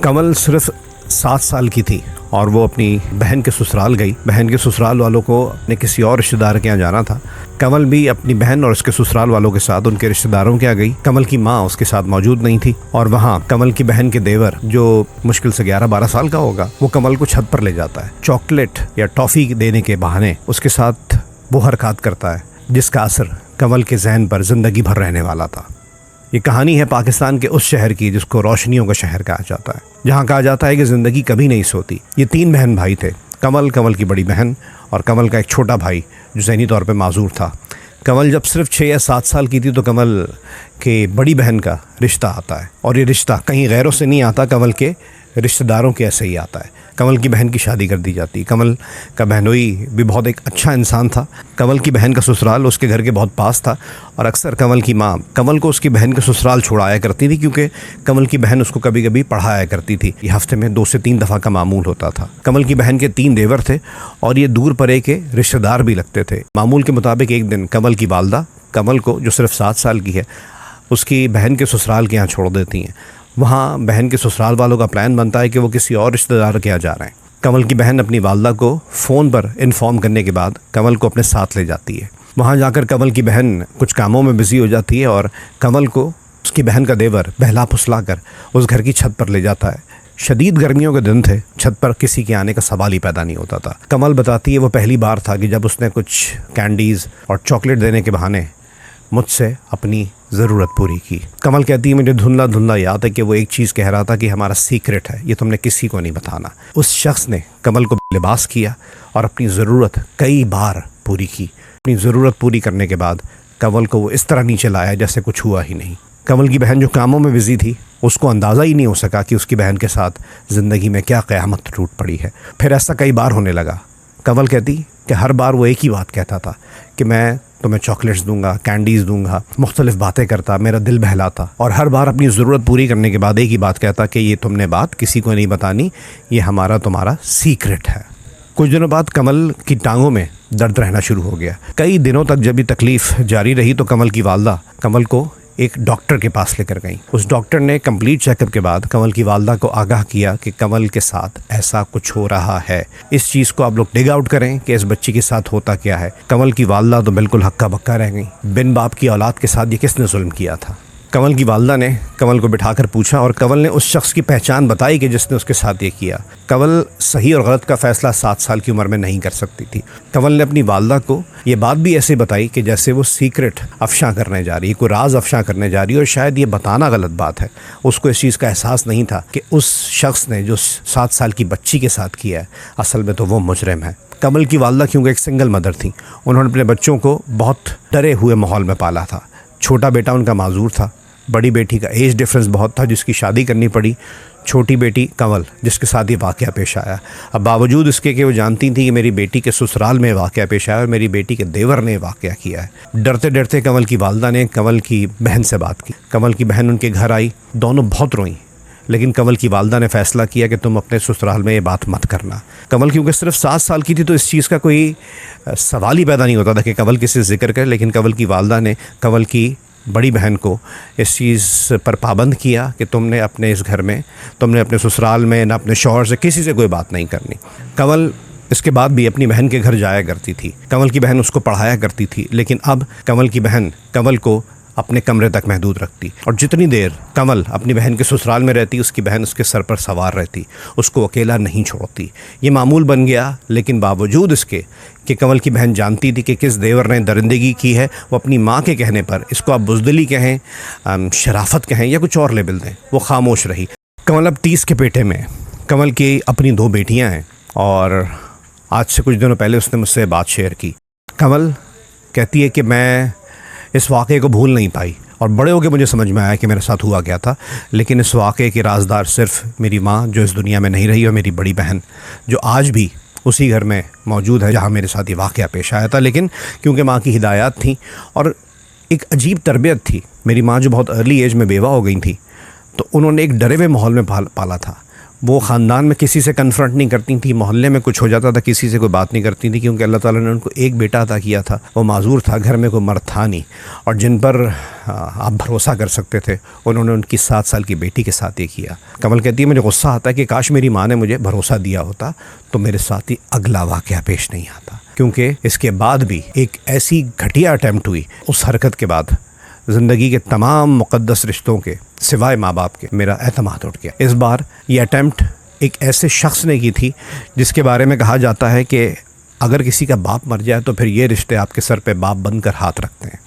कमल सिर्फ 7 साल की थी और वो अपनी बहन के ससुराल गई। बहन के ससुराल वालों को अपने किसी और रिश्तेदार के यहाँ जाना था। कमल भी अपनी बहन और उसके ससुराल वालों के साथ उनके रिश्तेदारों के यहाँ गई। कमल की माँ उसके साथ मौजूद नहीं थी और वहाँ कमल की बहन के देवर, जो मुश्किल से 11-12 साल का होगा, वो कमल को छत पर ले जाता है। चॉकलेट या टॉफ़ी देने के बहाने उसके साथ वो हरकत करता है जिसका असर कमल के जहन पर ज़िंदगी भर रहने वाला था। ये कहानी है पाकिस्तान के उस शहर की जिसको रोशनियों का शहर कहा जाता है, जहाँ कहा जाता है कि ज़िंदगी कभी नहीं सोती। ये 3 बहन भाई थे, कमल की बड़ी बहन और कमल का एक छोटा भाई जो ज़हनी तौर पे माजूर था। कमल जब सिर्फ 6 या 7 साल की थी तो कमल के बड़ी बहन का रिश्ता आता है और ये रिश्ता कहीं गैरों से नहीं आता, कमल के रिश्तेदारों के ऐसे ही आता है। कमल की बहन की शादी कर दी जाती। कमल का बहनोई भी बहुत एक अच्छा इंसान था। कमल की बहन का ससुराल उसके घर के बहुत पास था और अक्सर कमल की माँ कमल को उसकी बहन के ससुराल छुड़ाया करती थी, क्योंकि कमल की बहन उसको कभी कभी पढ़ाया करती थी। ये हफ्ते में 2 से 3 दफ़ा का मामूल होता था। कमल की बहन के 3 देवर थे और ये दूर परे के रिश्तेदार भी लगते थे। मामूल के मुताबिक एक दिन कमल की वालदा कमल को, जो सिर्फ 7 साल की है, उसकी बहन के ससुराल के यहाँ छोड़ देती हैं। वहाँ बहन के ससुराल वालों का प्लान बनता है कि वो किसी और रिश्तेदार के यहाँ जा रहे हैं। कमल की बहन अपनी वालदा को फ़ोन पर इन्फॉर्म करने के बाद कमल को अपने साथ ले जाती है। वहाँ जाकर कमल की बहन कुछ कामों में बिज़ी हो जाती है और कमल को उसकी बहन का देवर बहला फुसला कर उस घर की छत पर ले जाता है। शदीद गर्मियों के दिन थे, छत पर किसी के आने का सवाल ही पैदा नहीं होता था। कमल बताती है वो पहली बार था कि जब उसने कुछ कैंडीज़ और चॉकलेट देने के बहाने मुझसे अपनी ज़रूरत पूरी की। कमल कहती है मुझे धुंधला धुंधला याद है कि वो एक चीज़ कह रहा था कि हमारा सीक्रेट है, ये तुमने किसी को नहीं बताना। उस शख्स ने कमल को लिबास किया और अपनी ज़रूरत कई बार पूरी की। अपनी ज़रूरत पूरी करने के बाद कमल को वो इस तरह नीचे लाया जैसे कुछ हुआ ही नहीं। कमल की बहन जो कामों में बिज़ी थी, उसको अंदाज़ा ही नहीं हो सका कि उसकी बहन के साथ ज़िंदगी में क्या क़यामत टूट पड़ी है। फिर ऐसा कई बार होने लगा। कमल कहती कि हर बार वो एक ही बात कहता था कि मैं तुम्हें चॉकलेट्स दूंगा, कैंडीज़ दूंगा, मुख्तलिफ बातें करता, मेरा दिल बहलाता और हर बार अपनी ज़रूरत पूरी करने के बाद एक ही बात कहता कि ये तुमने बात किसी को नहीं बतानी, ये हमारा तुम्हारा सीक्रेट है। कुछ दिनों बाद कमल की टांगों में दर्द रहना शुरू हो गया। कई दिनों तक जब ये तकलीफ़ जारी रही तो कमल की वालदा कमल को एक डॉक्टर के पास लेकर गई। उस डॉक्टर ने कंप्लीट चेकअप के बाद कमल की वालदा को आगाह किया कि कमल के साथ ऐसा कुछ हो रहा है। इस चीज़ को आप लोग डिग आउट करें कि इस बच्ची के साथ होता क्या है। कमल की वालदा तो बिल्कुल हक्का बक्का रह गई। बिन बाप की औलाद के साथ ये किसने जुल्म किया था। कमल की वालदा ने कमल को बिठाकर पूछा और कमल ने उस शख्स की पहचान बताई कि जिसने उसके साथ ये किया। कमल सही और गलत का फ़ैसला 7 साल की उम्र में नहीं कर सकती थी। कमल ने अपनी वालदा को ये बात भी ऐसे बताई कि जैसे वो सीक्रेट अफशा करने जा रही है, कोई राज अफशा करने जा रही है और शायद ये बताना गलत बात है। उसको इस चीज़ का एहसास नहीं था कि उस शख्स ने जो 7 साल की बच्ची के साथ किया है असल में तो वो मुजरिम है। कमल की वालदा क्योंकि एक सिंगल मदर थी, उन्होंने अपने बच्चों को बहुत डरे हुए माहौल में पाला था। छोटा बेटा उनका माजूर था, बड़ी बेटी का एज डिफरेंस बहुत था जिसकी शादी करनी पड़ी। छोटी बेटी कमल जिसके साथ ये वाक़या पेश आया। अब बावजूद इसके कि वो जानती थी कि मेरी बेटी के ससुराल में वाक़या पेश आया और मेरी बेटी के देवर ने वाक़या किया है, डरते डरते कमल की वालदा ने कमल की बहन से बात की। कमल की बहन उनके घर आई, दोनों बहुत रोईं, लेकिन कमल की वालदा ने फ़ैसला किया कि तुम अपने ससुराल में ये बात मत करना। कमल क्योंकि सिर्फ 7 साल की थी तो इस चीज़ का कोई सवाल ही पैदा नहीं होता था कि कमल किसी से जिक्र करे, लेकिन कमल की वालदा ने कमल की बड़ी बहन को इस चीज़ पर पाबंद किया कि तुमने अपने इस घर में, तुमने अपने ससुराल में ना अपने शौहर से किसी से कोई बात नहीं करनी। कमल इसके बाद भी अपनी बहन के घर जाया करती थी। कमल की बहन उसको पढ़ाया करती थी, लेकिन अब कमल की बहन कमल को अपने कमरे तक महदूद रखती और जितनी देर कमल अपनी बहन के ससुराल में रहती उसकी बहन उसके सर पर सवार रहती, उसको अकेला नहीं छोड़ती। ये मामूल बन गया, लेकिन बावजूद इसके कि कमल की बहन जानती थी कि किस देवर ने दरिंदगी की है, वो अपनी माँ के कहने पर, इसको आप बुज़दिली कहें, शराफत कहें या कुछ और लेबल दें, वो खामोश रही। कमल अब 30 के पेटे में। कमल की अपनी 2 बेटियाँ हैं और आज से कुछ दिनों पहले उसने मुझसे बात शेयर की। कमल कहती है कि मैं इस वाक़े को भूल नहीं पाई और बड़े होकर मुझे समझ में आया कि मेरे साथ हुआ क्या था, लेकिन इस वाक़े के राजदार सिर्फ मेरी माँ जो इस दुनिया में नहीं रही और मेरी बड़ी बहन जो आज भी उसी घर में मौजूद है जहाँ मेरे साथ ये वाक़या पेश आया था। लेकिन क्योंकि माँ की हिदायत थी और एक अजीब तरबियत थी, मेरी माँ जो बहुत अर्ली एज में बेवा हो गई थी, तो उन्होंने एक डरे हुए माहौल में पाला था। वो ख़ानदान में किसी से कन्फ्रंट नहीं करती थी, मोहल्ले में कुछ हो जाता था किसी से कोई बात नहीं करती थी, क्योंकि अल्लाह ताला ने उनको एक बेटा अता किया था, वो माजूर था, घर में कोई मर्द था नहीं, और जिन पर आप भरोसा कर सकते थे उन्होंने उनकी 7 साल की बेटी के साथ ये किया। कमल कहती है मुझे गुस्सा आता है कि काश मेरी माँ ने मुझे भरोसा दिया होता तो मेरे साथ ही अगला वाक़या पेश नहीं आता, क्योंकि इसके बाद भी एक ऐसी घटिया अटैम्प्ट हुई। उस हरकत के बाद ज़िंदगी के तमाम मुक़द्दस रिश्तों के सिवाय माँ बाप के मेरा एतमाद उठ गया। इस बार ये अटैम्प्ट एक ऐसे शख्स ने की थी जिसके बारे में कहा जाता है कि अगर किसी का बाप मर जाए तो फिर ये रिश्ते आपके सर पे बाप बनकर हाथ रखते हैं।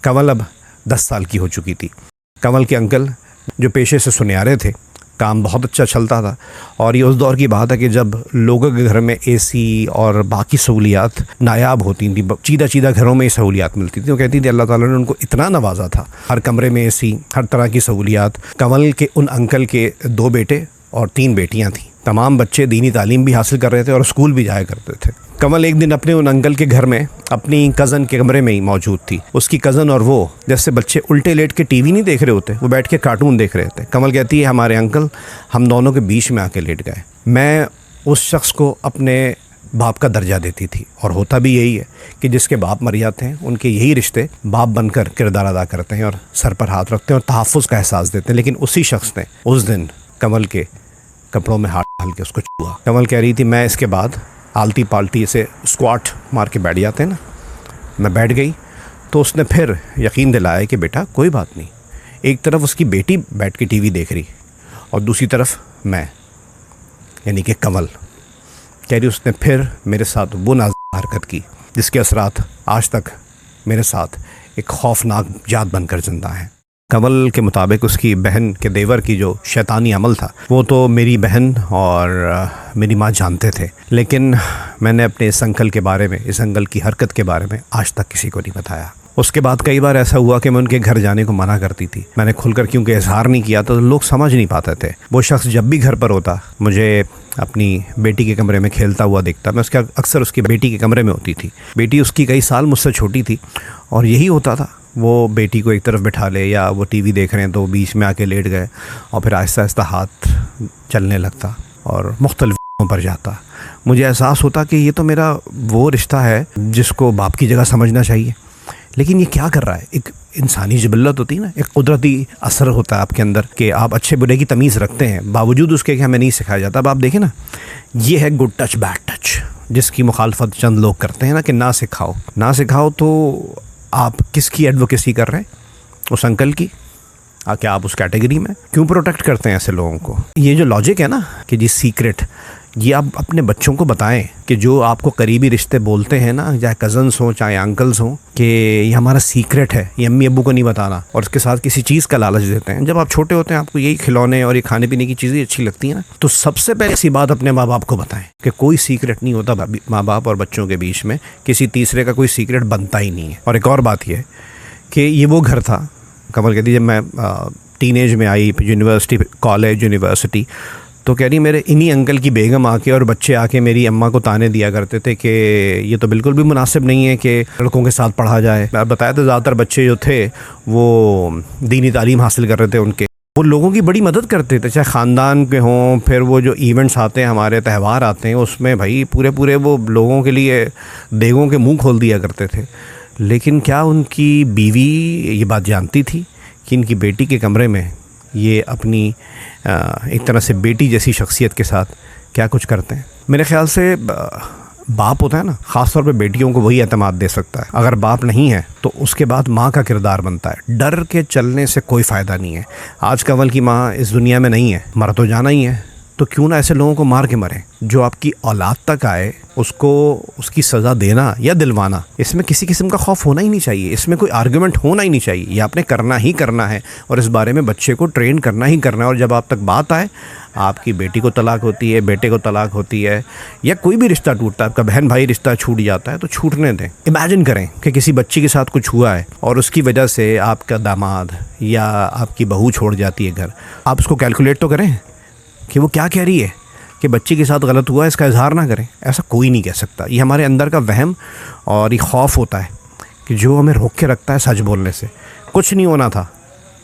कंवल अब 10 साल की हो चुकी थी। कंवल के अंकल जो पेशे से सुनहरे थे, काम बहुत अच्छा चलता था, और ये उस दौर की बात है कि जब लोगों के घर में एसी और बाकी सहूलियात नायाब होती थी, चीदा घरों में ही सहूलियात मिलती थी। वो कहती थी अल्लाह ताला ने उनको इतना नवाजा था, हर कमरे में एसी, हर तरह की सहूलियात। कंवल के उन अंकल के 2 बेटे और 3 बेटियां थीं। तमाम बच्चे दीनी तालीम भी हासिल कर रहे थे और स्कूल भी जाया करते थे। कंवल एक दिन अपने उन अंकल के घर में अपनी कज़न के कमरे में ही मौजूद थी। उसकी कज़न और वो, जैसे बच्चे उल्टे लेट के टीवी नहीं देख रहे होते, वो बैठ के कार्टून देख रहे थे। कंवल कहती है हमारे अंकल हम दोनों के बीच में आके लेट गए। मैं उस शख्स को अपने बाप का दर्जा देती थी, और होता भी यही है कि जिसके बाप मर जाते हैं उनके यही रिश्ते बाप बनकर किरदार अदा करते हैं और सर पर हाथ रखते हैं और तहफ़्फ़ुज़ का एहसास देते हैं। लेकिन उसी शख्स ने उस दिन कंवल के कपड़ों में हाथ डाल के उसको छुआ। कंवल कह रही थी मैं इसके बाद आलती पालती से स्क्वाट मार के बैठ जाते हैं ना, मैं बैठ गई तो उसने फिर यकीन दिलाया कि बेटा कोई बात नहीं। एक तरफ उसकी बेटी बैठ के टीवी देख रही और दूसरी तरफ मैं, यानी कि कंवल। कह रही उसने फिर मेरे साथ वो नाज़ुक हरकत की जिसके असरात आज तक मेरे साथ एक खौफनाक याद बनकर जिंदा है। कंवल के मुताबिक उसकी बहन के देवर की जो शैतानी अमल था वो तो मेरी बहन और मेरी माँ जानते थे, लेकिन मैंने अपने इस अंकल के बारे में, इस अंकल की हरकत के बारे में आज तक किसी को नहीं बताया। उसके बाद कई बार ऐसा हुआ कि मैं उनके घर जाने को मना करती थी। मैंने खुलकर क्योंकि इजहार नहीं किया तो लोग समझ नहीं पाते थे। वो शख्स जब भी घर पर होता मुझे अपनी बेटी के कमरे में खेलता हुआ दिखता। मैं उसका अक्सर उसकी बेटी के कमरे में होती थी। बेटी उसकी कई साल मुझसे छोटी थी और यही होता था, वो बेटी को एक तरफ बिठा ले या वो टीवी देख रहे हैं तो बीच में आके लेट गए और फिर आहिस्ता आहिस्ता हाथ चलने लगता और मुख्तलिफ पर जाता। मुझे एहसास होता कि ये तो मेरा वो रिश्ता है जिसको बाप की जगह समझना चाहिए, लेकिन ये क्या कर रहा है। एक इंसानी जबल्लत होती है ना, एक कुदरती असर होता है आपके अंदर कि आप अच्छे बुरे की तमीज़ रखते हैं, बावजूद उसके कि हमें नहीं सिखाया जाता। अब आप देखें ना, ये है गुड टच बैड टच, जिसकी मुखालफत चंद लोग करते हैं ना कि ना सिखाओ तो आप किसकी एडवोकेसी कर रहे हैं? उस अंकल की? क्या आप उस कैटेगरी में क्यों प्रोटेक्ट करते हैं ऐसे लोगों को? ये जो लॉजिक है ना कि जी सीक्रेट, ये आप अपने बच्चों को बताएं कि जो आपको करीबी रिश्ते बोलते हैं ना, चाहे कज़न्स हों चाहे अंकल्स हों, कि ये हमारा सीक्रेट है, ये अम्मी अब्बू को नहीं बताना, और उसके साथ किसी चीज़ का लालच देते हैं। जब आप छोटे होते हैं आपको यही खिलौने और ये खाने पीने की चीज़ें अच्छी लगती हैं ना, तो सबसे पहले ऐसी बात अपने माँ बाप को बताएं कि कोई सीक्रेट नहीं होता माँ बाप और बच्चों के बीच में, किसी तीसरे का कोई सीक्रेट बनता ही नहीं है। और एक और बात यह कि ये वो घर था, कंवल कहती जब मैं टीनेज में आई, यूनिवर्सिटी, तो कह रही मेरे इन्हीं अंकल की बेगम आके और बच्चे आके मेरी अम्मा को ताने दिया करते थे कि ये तो बिल्कुल भी मुनासिब नहीं है कि लड़कों के साथ पढ़ा जाए। मैं बताया तो ज़्यादातर बच्चे जो थे वो दीनी तालीम हासिल कर रहे थे, उनके वो लोगों की बड़ी मदद करते थे, चाहे ख़ानदान के हों, फिर वो जो इवेंट्स आते हैं, हमारे त्यौहार आते हैं, उसमें भाई पूरे वो लोगों के लिए देगों के मुँह खोल दिया करते थे। लेकिन क्या उनकी बीवी ये बात जानती थी कि इनकी बेटी के कमरे में ये अपनी एक तरह से बेटी जैसी शख्सियत के साथ क्या कुछ करते हैं? मेरे ख़्याल से बाप होता है ना, ख़ास तौर पे बेटियों को वही एतमाद दे सकता है। अगर बाप नहीं है तो उसके बाद माँ का किरदार बनता है। डर के चलने से कोई फ़ायदा नहीं है। आज कंवल की माँ इस दुनिया में नहीं है, मर तो जाना ही है, तो क्यों ना ऐसे लोगों को मार के मरें। जो आपकी औलाद तक आए उसको उसकी सज़ा देना या दिलवाना, इसमें किसी किस्म का खौफ होना ही नहीं चाहिए, इसमें कोई आर्गुमेंट होना ही नहीं चाहिए। ये आपने करना ही करना है और इस बारे में बच्चे को ट्रेन करना ही करना है। और जब आप तक बात आए, आपकी बेटी को तलाक होती है, बेटे को तलाक होती है, या कोई भी रिश्ता टूटता है, आपका बहन भाई रिश्ता छूट जाता है, तो छूटने दें। इमेजिन करें कि किसी बच्ची के साथ कुछ हुआ है और उसकी वजह से आपका दामाद या आपकी बहू छोड़ जाती है घर। आप उसको कैलकुलेट तो करें कि वो क्या कह रही है कि बच्चे के साथ गलत हुआ है, इसका इजहार ना करें। ऐसा कोई नहीं कह सकता। ये हमारे अंदर का वहम और ये खौफ होता है कि जो हमें रोक के रखता है सच बोलने से। कुछ नहीं होना था,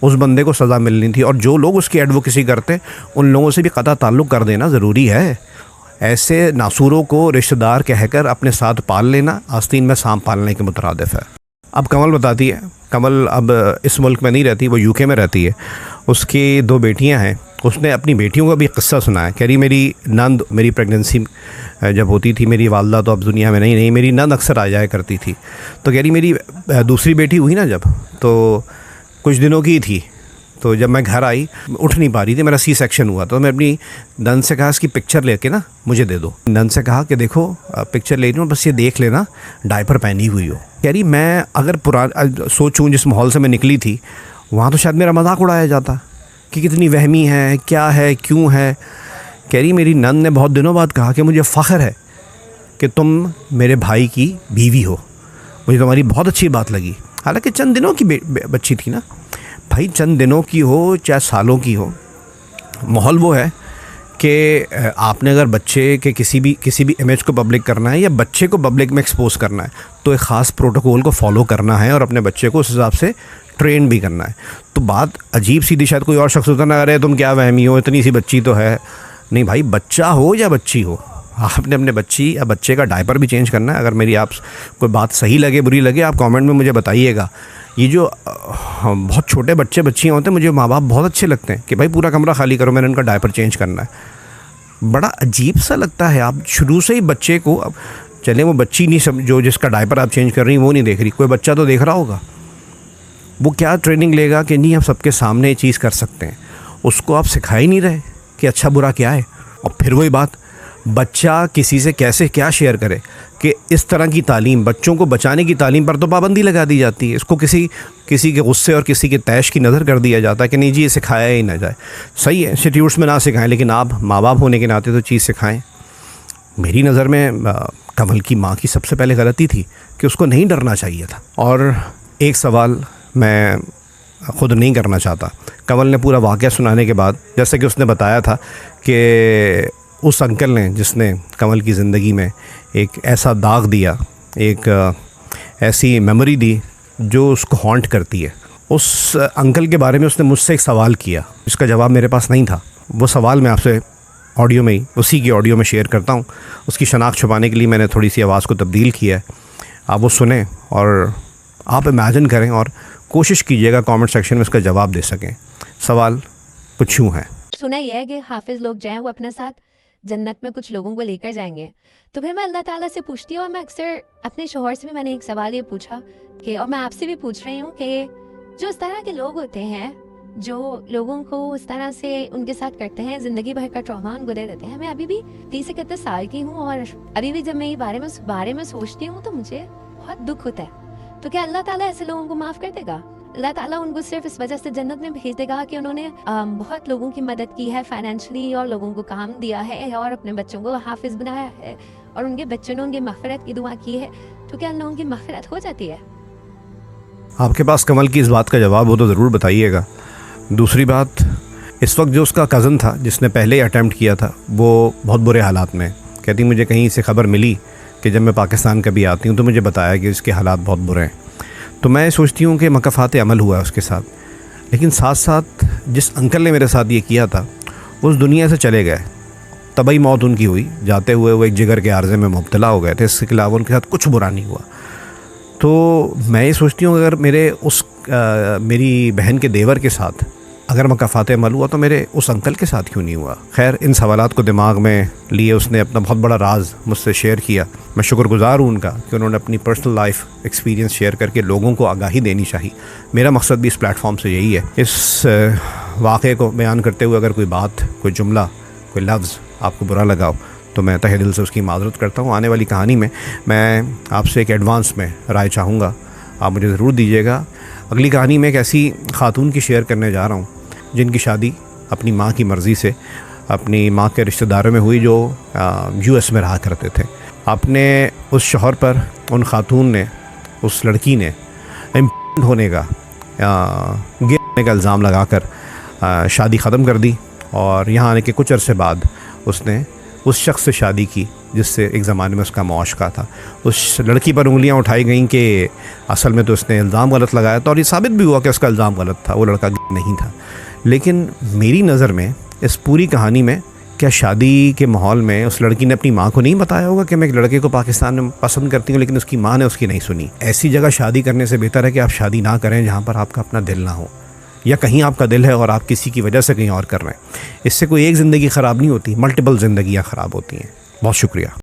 उस बंदे को सज़ा मिलनी थी, और जो लोग उसकी एडवोकेसी करते उन लोगों से भी कतई ताल्लुक़ कर देना ज़रूरी है। ऐसे नासूरों को रिश्तेदार कहकर अपने साथ पाल लेना आस्तीन में सांप पालने के मुतरादिफ है। अब कमल बताती है, कमल अब इस मुल्क में नहीं रहती, वो यूके में रहती है। उसकी 2 बेटियां हैं। उसने अपनी बेटियों का भी किस्सा सुनाया। कह रही मेरी नंद, मेरी प्रेगनेंसी जब होती थी, मेरी वालदा तो अब दुनिया में नहीं, मेरी नंद अक्सर आ जाया करती थी। तो कह रही मेरी दूसरी बेटी हुई ना जब, तो कुछ दिनों की थी, तो जब मैं घर आई उठ नहीं पा रही थी, मेरा सी सेक्शन हुआ। तो मैं अपनी नंद से कहा इसकी पिक्चर लेके ना मुझे दे दो। नंद से कहा कि देखो पिक्चर ले रही हूँ, बस ये देख लेना डायपर पहनी हुई हो। कह रही मैं अगर सोचूं जिस माहौल से मैं निकली थी, वहाँ तो शायद मेरा मजाक उड़ाया जाता कि कितनी वहमी है, क्या है, क्यों है। कह रही मेरी नंद ने बहुत दिनों बाद कहा कि मुझे फ़ख्र है कि तुम मेरे भाई की बीवी हो, मुझे तुम्हारी बहुत अच्छी बात लगी। हालांकि चंद दिनों की बच्ची थी ना भाई, चंद दिनों की हो चाहे सालों की हो, माहौल वो है कि आपने अगर बच्चे के किसी भी इमेज को पब्लिक करना है या बच्चे को पब्लिक में एक्सपोज करना है तो एक ख़ास प्रोटोकॉल को फॉलो करना है और अपने बच्चे को उस हिसाब से ट्रेन भी करना है। तो बात अजीब सीधी, शायद कोई और शख्स होता ना, अरे तुम क्या वहमी हो, इतनी सी बच्ची तो है। नहीं भाई, बच्चा हो या बच्ची हो, आपने अपने बच्ची या बच्चे का डायपर भी चेंज करना है। अगर मेरी आप कोई बात सही लगे बुरी लगे, आप कमेंट में मुझे बताइएगा। ये जो बहुत छोटे बच्चे बच्चियाँ होते हैं, मुझे माँ बाप बहुत अच्छे लगते हैं कि भाई पूरा कमरा खाली करो, मैंने उनका डायपर चेंज करना है। बड़ा अजीब सा लगता है, आप शुरू से ही बच्चे को, अब चले वो बच्ची नहीं जो जिसका डायपर आप चेंज कर रही वो नहीं देख रही, कोई बच्चा तो देख रहा होगा, वो क्या ट्रेनिंग लेगा कि नहीं हम सबके सामने ये चीज़ कर सकते हैं। उसको आप सिखा ही नहीं रहे कि अच्छा बुरा क्या है। और फिर वही बात, बच्चा किसी से कैसे क्या शेयर करे कि इस तरह की तालीम, बच्चों को बचाने की तालीम पर तो पाबंदी लगा दी जाती है। इसको किसी के गुस्से और किसी के तैश की नज़र कर दिया जाता है कि नहीं जी ये सिखाया ही ना जाए। सही है, इंस्टीट्यूट्स में ना सिखाएं, लेकिन आप माँ बाप होने के नाते तो चीज़ सिखाएं। मेरी नज़र में कमल की माँ की सबसे पहले गलती थी कि उसको नहीं डरना चाहिए था। और एक सवाल मैं ख़ुद नहीं करना चाहता। कमल ने पूरा वाक़या सुनाने के बाद, जैसे कि उसने बताया था कि उस अंकल ने जिसने कमल की ज़िंदगी में एक ऐसा दाग दिया, एक ऐसी मेमोरी दी जो उसको हॉन्ट करती है, उस अंकल के बारे में उसने मुझसे एक सवाल किया जिसका जवाब मेरे पास नहीं था। वो सवाल मैं आपसे ऑडियो में ही, उसी की ऑडियो में शेयर करता हूँ। उसकी शनाख्त छुपाने के लिए मैंने थोड़ी सी आवाज़ को तब्दील किया है। आप वो सुने और आप इमेजिन करें और कोशिश कीजिएगा कमेंट सेक्शन में उसका जवाब दे सकें। सवाल कुछ यूँ है। सुना यह है कि हाफिज लोग जो हैं वो अपने साथ जन्नत में कुछ लोगों को लेकर जाएंगे। तो फिर मैं अल्लाह ताला से पूछती हूँ, और मैं अक्सर अपने शोहर से भी मैंने एक सवाल ये पूछा कि, और मैं आपसे भी पूछ रही हूँ कि जो इस तरह के लोग होते हैं जो लोगों को इस तरह से उनके साथ करते हैं, ज़िंदगी भर का ट्रॉमा गुजर देते हैं। मैं अभी भी 30-31 साल की हूँ और अभी भी जब मैं ये बारे में सोचती हूँ तो मुझे बहुत दुख होता है। तो क्या अल्लाह ताला ऐसे लोगों को माफ़ कर देगा? अल्लाह ताला उनको सिर्फ इस वजह से जन्नत में भेज देगा कि उन्होंने बहुत लोगों की मदद की है फाइनेंशियली, और लोगों को काम दिया है, और अपने बच्चों को हाफिज बनाया है, और उनके बच्चों ने उनकी मग़फ़िरत की दुआ की है, तो क्या अल्लाह उनकी मग़फ़िरत हो जाती है? आपके पास कमल की इस बात का जवाब हो तो ज़रूर बताइएगा। दूसरी बात, इस वक्त जो उसका कज़न था जिसने पहले अटैम्प्ट किया था, वो बहुत बुरे हालात में, कहती मुझे कहीं से ख़बर मिली कि जब मैं पाकिस्तान कभी आती हूँ तो मुझे बताया कि इसके हालात बहुत बुरे हैं। तो मैं सोचती हूँ कि मकफ़ात अमल हुआ है उसके साथ, लेकिन साथ साथ जिस अंकल ने मेरे साथ ये किया था वो उस दुनिया से चले गए। तबई मौत उनकी हुई, जाते हुए वो एक जिगर के आर्जे में मुब्तला हो गए थे। इसके अलावा उनके साथ कुछ बुरा नहीं हुआ। तो मैं ये सोचती हूँ अगर मेरी बहन के देवर के साथ अगर मकफ़ात अमल हुआ तो मेरे उस अंकल के साथ क्यों नहीं हुआ। खैर, इन सवालात को दिमाग में लिए उसने अपना बहुत बड़ा राज मुझसे शेयर किया। मैं शुक्रगुज़ार हूँ उनका कि उन्होंने अपनी पर्सनल लाइफ एक्सपीरियंस शेयर करके लोगों को आगाही देनी चाहिए। मेरा मकसद भी इस प्लेटफॉर्म से यही है। इस वाक़े को बयान करते हुए अगर कोई बात, कोई जुमला, कोई लफ्ज़ आपको बुरा लगा हो तो मैं तहे दिल से उसकी माज़रत करता हूँ। आने वाली कहानी में मैं आपसे एक एडवांस में राय चाहूँगा, आप मुझे ज़रूर दीजिएगा। अगली कहानी में एक ऐसी ख़ातून की शेयर करने जा रहा हूँ जिनकी शादी अपनी माँ की मर्ज़ी से अपनी माँ के रिश्तेदारों में हुई जो US में रहा करते थे। अपने उस शौहर पर उन ख़ातून ने, उस लड़की ने इम्पोर्टेंट होने का, गिरने का इल्ज़ाम लगाकर शादी ख़त्म कर दी, और यहाँ आने के कुछ अरसे बाद उसने उस शख्स से शादी की जिससे एक ज़माने में उसका मुआशका था। उस लड़की पर उंगलियां उठाई गईं कि असल में तो उसने इल्ज़ाम गलत लगाया था, और ये साबित भी हुआ कि उसका इल्ज़ाम गलत था, वो लड़का नहीं था। लेकिन मेरी नज़र में इस पूरी कहानी में क्या शादी के माहौल में उस लड़की ने अपनी माँ को नहीं बताया होगा कि मैं एक लड़के को पाकिस्तान में पसंद करती हूँ, लेकिन उसकी माँ ने उसकी नहीं सुनी। ऐसी जगह शादी करने से बेहतर है कि आप शादी ना करें जहाँ पर आपका अपना दिल ना हो, या कहीं आपका दिल है और आप किसी की वजह से कहीं और कर रहे हैं। इससे कोई एक ज़िंदगी ख़राब नहीं होती, मल्टीपल ज़िंदगियाँ ख़राब होती हैं। बहुत शुक्रिया।